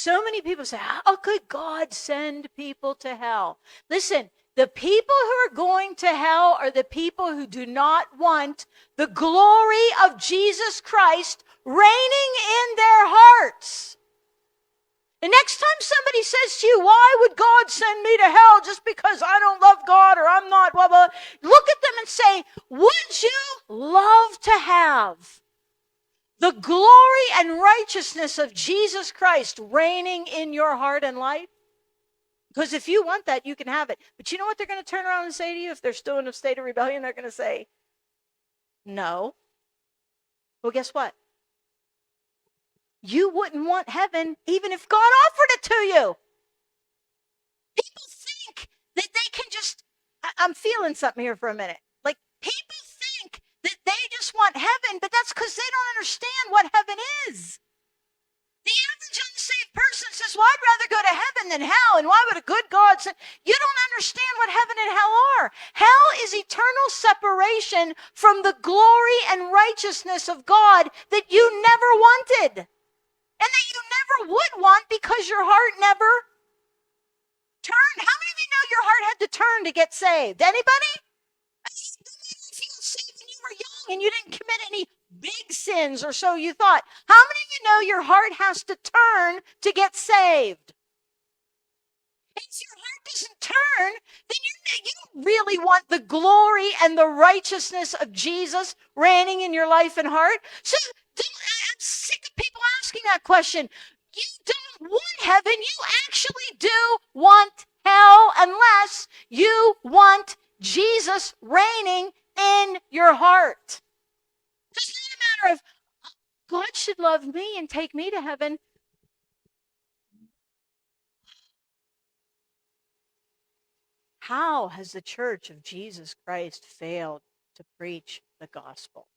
So many people say, how could God send people to hell? Listen, the people who are going to hell are the people who do not want the glory of Jesus Christ reigning in their hearts. The next time somebody says to you, why would God send me to hell just because I don't love God or I'm not blah, blah, look at them and say, would you love to have the glory and righteousness of Jesus Christ reigning in your heart and life? Because if you want that, you can have it. But you know what they're going to turn around and say to you if they're still in a state of rebellion? They're going to say, no. Well, guess what? You wouldn't want heaven even if God offered it to you. People think that they can just, I'm feeling something here for a minute. Like, people think that they just want heaven, but that's because they don't understand what heaven is. The average unsaved person says, well, I'd rather go to heaven than hell, and why would a good God say? You don't understand what heaven and hell are. Hell is eternal separation from the glory and righteousness of God that you never wanted, and that you never would want because your heart never turned. How many of you know your heart had to turn to get saved? Anybody? You feel saved when you were young and you didn't commit any big sins, or so you thought. How many of you know your heart has to turn to get saved? And if your heart doesn't turn, then you don't really want the glory and the righteousness of Jesus reigning in your life and heart. So I'm sick of people asking that question. You don't want heaven. You actually do want hell unless you want Jesus reigning in your heart. It's not a matter of God should love me and take me to heaven. How has the Church of Jesus Christ failed to preach the gospel?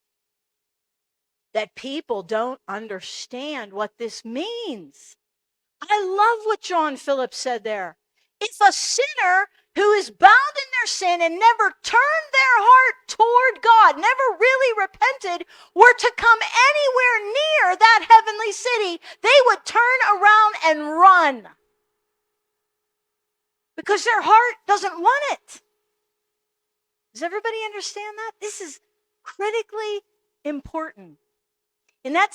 That people don't understand what this means. I love what John Phillips said there. If a sinner who is bound in their sin and never turned their heart toward God, never really repented, were to come anywhere near that heavenly city, they would turn around and run. Because their heart doesn't want it. Does everybody understand that? This is critically important. In that